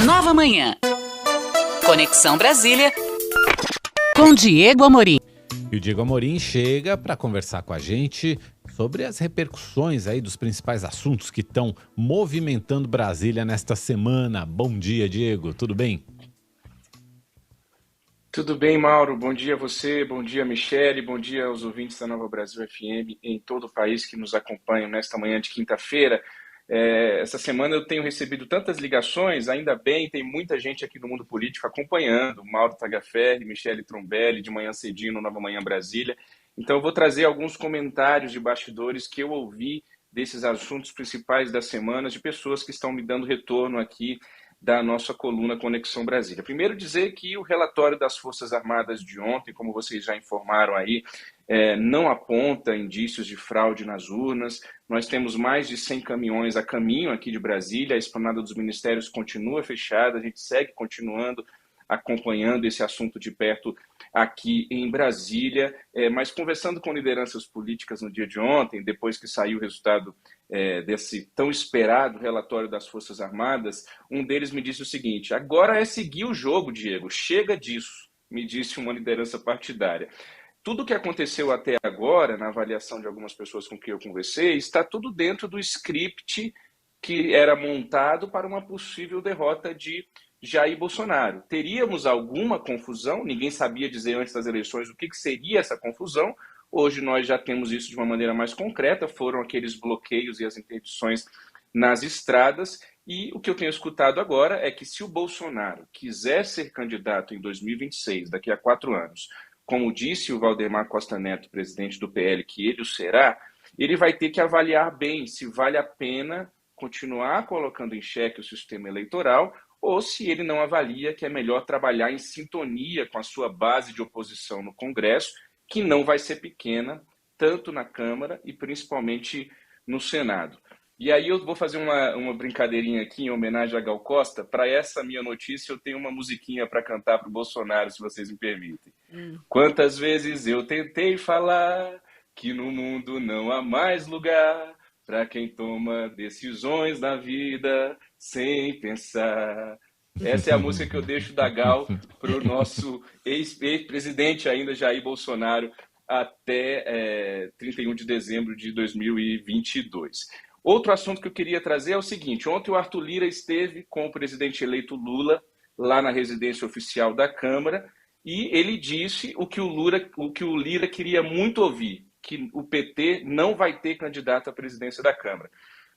Nova Manhã. Conexão Brasília com Diego Amorim. E o Diego Amorim chega para conversar com a gente sobre as repercussões aí dos principais assuntos que estão movimentando Brasília nesta semana. Bom dia, Diego. Tudo bem? Tudo bem, Mauro? Bom dia a você, bom dia, Michele, bom dia aos ouvintes da Nova Brasil FM em todo o país que nos acompanham nesta manhã de quinta-feira. Essa semana eu tenho recebido tantas ligações, ainda bem, tem muita gente aqui do mundo político acompanhando, Mauro Tagaferri, Michele Trombelli, de manhã cedinho no Nova Manhã Brasília. Então eu vou trazer alguns comentários de bastidores que eu ouvi desses assuntos principais da semana, de pessoas que estão me dando retorno aqui da nossa coluna Conexão Brasília. Primeiro dizer que o relatório das Forças Armadas de ontem, como vocês já informaram aí, não aponta indícios de fraude nas urnas. Nós temos mais de 100 caminhões a caminho aqui de Brasília, a esplanada dos ministérios continua fechada, a gente segue continuando acompanhando esse assunto de perto aqui em Brasília, mas conversando com lideranças políticas no dia de ontem, depois que saiu o resultado desse tão esperado relatório das Forças Armadas, um deles me disse o seguinte: agora é seguir o jogo, Diego, chega disso, me disse uma liderança partidária. Tudo o que aconteceu até agora, na avaliação de algumas pessoas com quem eu conversei, está tudo dentro do script que era montado para uma possível derrota de Jair Bolsonaro. Teríamos alguma confusão, ninguém sabia dizer antes das eleições o que seria essa confusão. Hoje nós já temos isso de uma maneira mais concreta, foram aqueles bloqueios e as interdições nas estradas, e o que eu tenho escutado agora é que se o Bolsonaro quiser ser candidato em 2026, daqui a 4 anos, como disse o Valdemar Costa Neto, presidente do PL, que ele o será, ele vai ter que avaliar bem se vale a pena continuar colocando em xeque o sistema eleitoral ou se ele não avalia que é melhor trabalhar em sintonia com a sua base de oposição no Congresso, que não vai ser pequena, tanto na Câmara e principalmente no Senado. E aí eu vou fazer uma brincadeirinha aqui em homenagem a Gal Costa. Para essa minha notícia eu tenho uma musiquinha para cantar para o Bolsonaro, se vocês me permitem. Quantas vezes eu tentei falar que no mundo não há mais lugar para quem toma decisões na vida sem pensar. Essa é a música que eu deixo da Gal para o nosso ex-presidente ainda, Jair Bolsonaro, até 31 de dezembro de 2022. Outro assunto que eu queria trazer é o seguinte: ontem o Arthur Lira esteve com o presidente eleito Lula lá na residência oficial da Câmara e ele disse o que o Lira queria muito ouvir, que o PT não vai ter candidato à presidência da Câmara.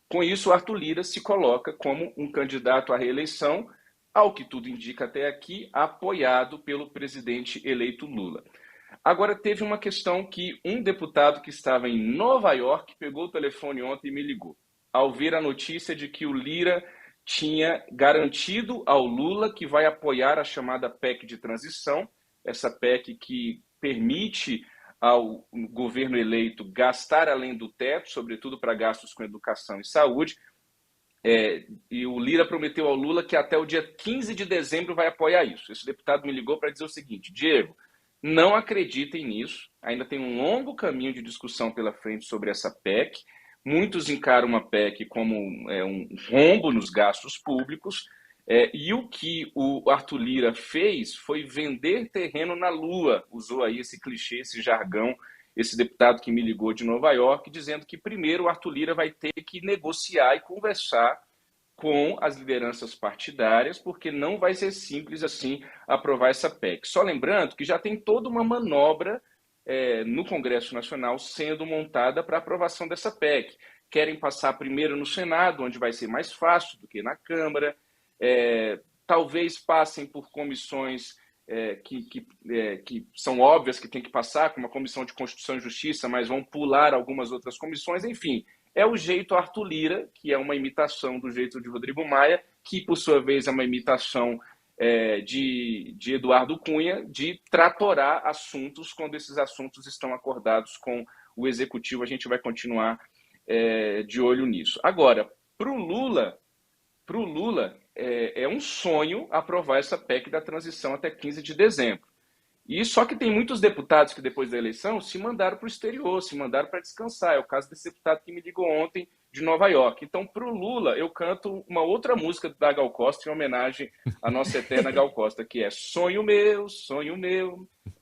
Com isso, o Arthur Lira se coloca como um candidato à reeleição, ao que tudo indica até aqui, apoiado pelo presidente eleito Lula. Agora, teve uma questão que um deputado que estava em Nova York pegou o telefone ontem e me ligou, ao ver a notícia de que o Lira tinha garantido ao Lula que vai apoiar a chamada PEC de transição, essa PEC que permite ao governo eleito gastar além do teto, sobretudo para gastos com educação e saúde, e o Lira prometeu ao Lula que até o dia 15 de dezembro vai apoiar isso. Esse deputado me ligou para dizer o seguinte: Diego, não acreditem nisso, ainda tem um longo caminho de discussão pela frente sobre essa PEC, muitos encaram uma PEC como um rombo nos gastos públicos, e o que o Arthur Lira fez foi vender terreno na Lua, usou aí esse clichê, esse jargão, esse deputado que me ligou de Nova York, dizendo que primeiro o Arthur Lira vai ter que negociar e conversar com as lideranças partidárias, porque não vai ser simples assim aprovar essa PEC. Só lembrando que já tem toda uma manobra no Congresso Nacional sendo montada para aprovação dessa PEC. Querem passar primeiro no Senado, onde vai ser mais fácil do que na Câmara, talvez passem por comissões que são óbvias que tem que passar, como a Comissão de Constituição e Justiça, mas vão pular algumas outras comissões, enfim. É o jeito Arthur Lira, que é uma imitação do jeito de Rodrigo Maia, que, por sua vez, é uma imitação de Eduardo Cunha, de tratorar assuntos quando esses assuntos estão acordados com o Executivo. A gente vai continuar de olho nisso. Agora, para o Lula, é um sonho aprovar essa PEC da transição até 15 de dezembro. E só que tem muitos deputados que depois da eleição se mandaram para o exterior, se mandaram para descansar. É o caso desse deputado que me ligou ontem de Nova York. Então, para o Lula, eu canto uma outra música da Gal Costa em homenagem à nossa eterna Gal Costa, que é sonho meu,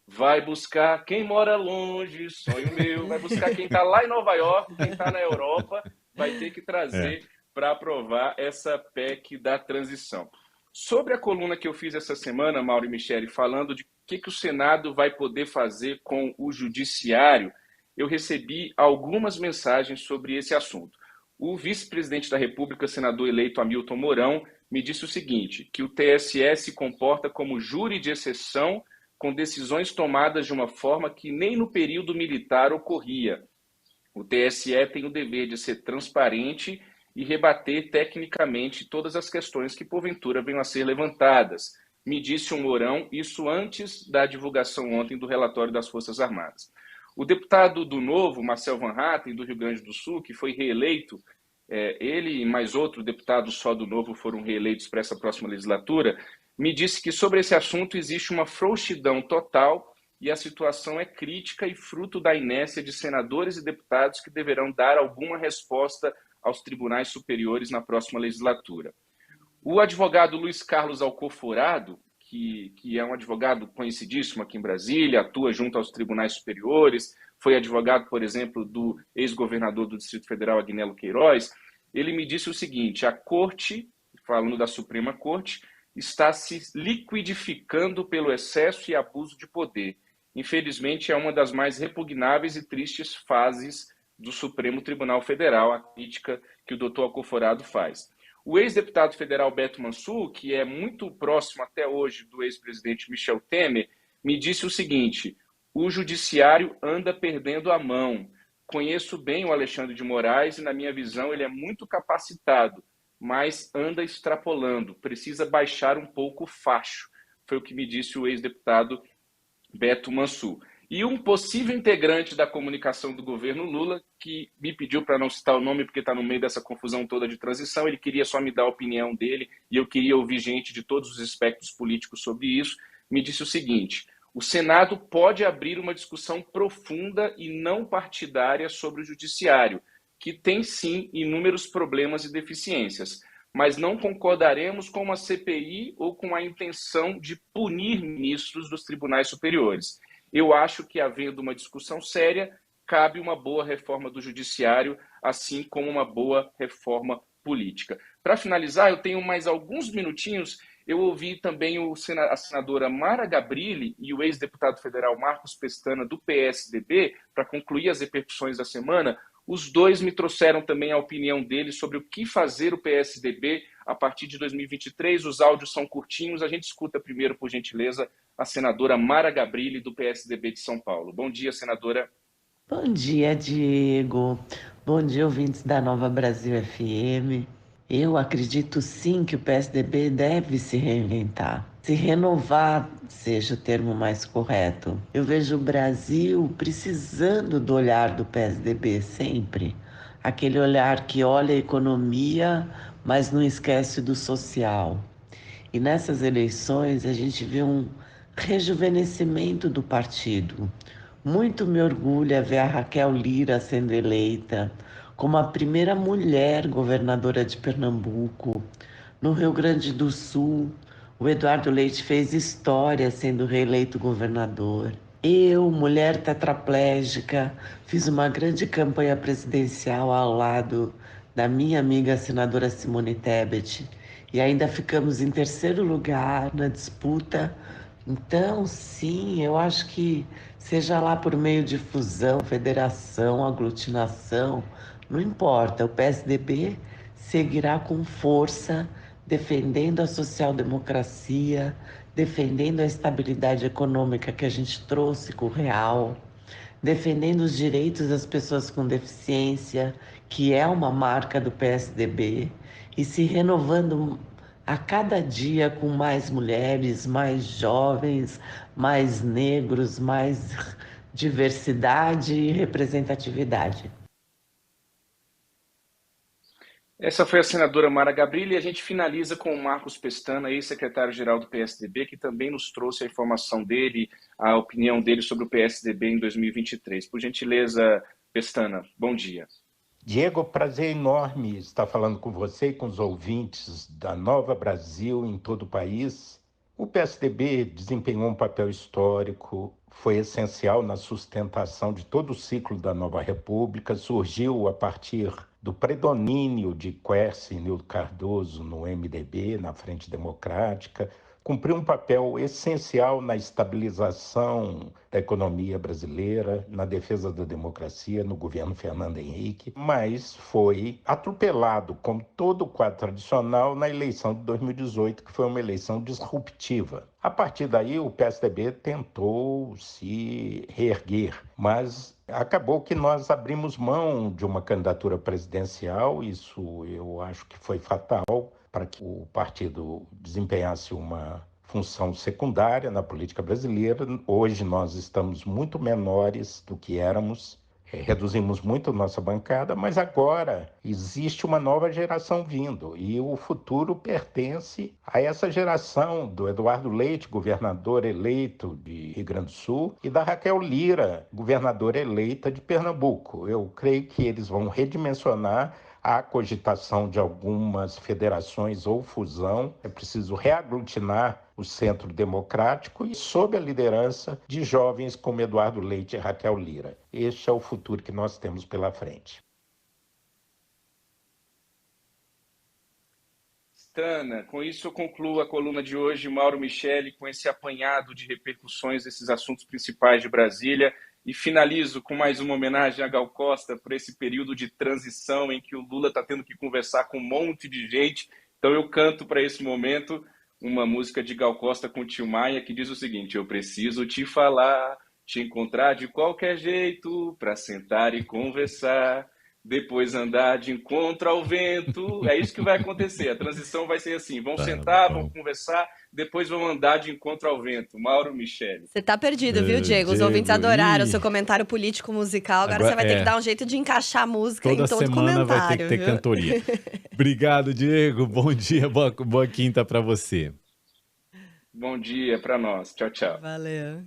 vai buscar quem mora longe, sonho meu, vai buscar quem está lá em Nova York, quem está na Europa, vai ter que trazer para aprovar essa PEC da transição. Sobre a coluna que eu fiz essa semana, Mauro e Michele, falando de o que o Senado vai poder fazer com o Judiciário, eu recebi algumas mensagens sobre esse assunto. O vice-presidente da República, senador eleito Hamilton Mourão, me disse o seguinte, que o TSE se comporta como júri de exceção com decisões tomadas de uma forma que nem no período militar ocorria. O TSE tem o dever de ser transparente e rebater tecnicamente todas as questões que porventura venham a ser levantadas. Me disse o Mourão, isso antes da divulgação ontem do relatório das Forças Armadas. O deputado do Novo, Marcel Van Hatten, do Rio Grande do Sul, que foi reeleito, ele e mais outro deputado só do Novo foram reeleitos para essa próxima legislatura, me disse que sobre esse assunto existe uma frouxidão total e a situação é crítica e fruto da inércia de senadores e deputados que deverão dar alguma resposta aos tribunais superiores na próxima legislatura. O advogado Luiz Carlos Alcoforado, que é um advogado conhecidíssimo aqui em Brasília, atua junto aos tribunais superiores, foi advogado, por exemplo, do ex-governador do Distrito Federal, Agnello Queiroz, ele me disse o seguinte, a Corte, falando da Suprema Corte, está se liquidificando pelo excesso e abuso de poder. Infelizmente, é uma das mais repugnáveis e tristes fases do Supremo Tribunal Federal, a crítica que o doutor Alcoforado faz. O ex-deputado federal Beto Mansur, que é muito próximo até hoje do ex-presidente Michel Temer, me disse o seguinte, o judiciário anda perdendo a mão. Conheço bem o Alexandre de Moraes e, na minha visão, ele é muito capacitado, mas anda extrapolando, precisa baixar um pouco o facho. Foi o que me disse o ex-deputado Beto Mansur. E um possível integrante da comunicação do governo Lula, que me pediu para não citar o nome porque está no meio dessa confusão toda de transição, ele queria só me dar a opinião dele e eu queria ouvir gente de todos os espectros políticos sobre isso, me disse o seguinte, o Senado pode abrir uma discussão profunda e não partidária sobre o judiciário, que tem sim inúmeros problemas e deficiências, mas não concordaremos com uma CPI ou com a intenção de punir ministros dos tribunais superiores. Eu acho que, havendo uma discussão séria, cabe uma boa reforma do judiciário, assim como uma boa reforma política. Para finalizar, eu tenho mais alguns minutinhos. Eu ouvi também a senadora Mara Gabrilli e o ex-deputado federal Marcos Pestana, do PSDB, para concluir as repercussões da semana. Os dois me trouxeram também a opinião deles sobre o que fazer o PSDB a partir de 2023. Os áudios são curtinhos. A gente escuta primeiro, por gentileza, a senadora Mara Gabrilli, do PSDB de São Paulo. Bom dia, senadora. Bom dia, Diego. Bom dia, ouvintes da Nova Brasil FM. Eu acredito sim que o PSDB deve se reinventar. Se renovar seja o termo mais correto. Eu vejo o Brasil precisando do olhar do PSDB sempre. Aquele olhar que olha a economia, mas não esquece do social. E nessas eleições a gente vê um rejuvenescimento do partido. Muito me orgulha ver a Raquel Lira sendo eleita como a primeira mulher governadora de Pernambuco. No Rio Grande do Sul, o Eduardo Leite fez história sendo reeleito governador. Eu, mulher tetraplégica, fiz uma grande campanha presidencial ao lado da minha amiga senadora Simone Tebet e ainda ficamos em terceiro lugar na disputa. Então, sim, eu acho que seja lá por meio de fusão, federação, aglutinação, não importa, o PSDB seguirá com força, defendendo a social-democracia, defendendo a estabilidade econômica que a gente trouxe com o real, defendendo os direitos das pessoas com deficiência, que é uma marca do PSDB, e se renovando a cada dia com mais mulheres, mais jovens, mais negros, mais diversidade e representatividade. Essa foi a senadora Mara Gabrilli e a gente finaliza com o Marcos Pestana, ex-secretário-geral do PSDB, que também nos trouxe a informação dele, a opinião dele sobre o PSDB em 2023. Por gentileza, Pestana, bom dia. Diego, prazer enorme estar falando com você e com os ouvintes da Nova Brasil em todo o país. O PSDB desempenhou um papel histórico, foi essencial na sustentação de todo o ciclo da Nova República, surgiu a partir do predomínio de Quércia e Nildo Cardoso no MDB, na Frente Democrática, cumpriu um papel essencial na estabilização da economia brasileira, na defesa da democracia, no governo Fernando Henrique, mas foi atropelado, como todo o quadro tradicional, na eleição de 2018, que foi uma eleição disruptiva. A partir daí, o PSDB tentou se reerguer, mas acabou que nós abrimos mão de uma candidatura presidencial, isso eu acho que foi fatal, para que o partido desempenhasse uma função secundária na política brasileira. Hoje nós estamos muito menores do que éramos, reduzimos muito nossa bancada, mas agora existe uma nova geração vindo e o futuro pertence a essa geração do Eduardo Leite, governador eleito de Rio Grande do Sul, e da Raquel Lira, governadora eleita de Pernambuco. Eu creio que eles vão redimensionar a cogitação de algumas federações ou fusão. É preciso reaglutinar o centro democrático e sob a liderança de jovens como Eduardo Leite e Raquel Lira. Este é o futuro que nós temos pela frente. Tana, com isso eu concluo a coluna de hoje, Mauro Micheli, com esse apanhado de repercussões desses assuntos principais de Brasília, e finalizo com mais uma homenagem a Gal Costa por esse período de transição em que o Lula está tendo que conversar com um monte de gente. Então eu canto para esse momento uma música de Gal Costa com o Tim Maia que diz o seguinte: eu preciso te falar, te encontrar de qualquer jeito, para sentar e conversar. Depois andar de encontro ao vento. É isso que vai acontecer. A transição vai ser assim. Vão sentar, vão conversar, depois vão andar de encontro ao vento. Mauro Micheli. Você tá perdido, viu, Diego? Os ouvintes adoraram o seu comentário político-musical. Agora você vai ter que dar um jeito de encaixar a música em todo comentário. Toda semana vai ter que ter cantoria. Obrigado, Diego. Bom dia, boa quinta para você. Bom dia para nós. Tchau, tchau. Valeu.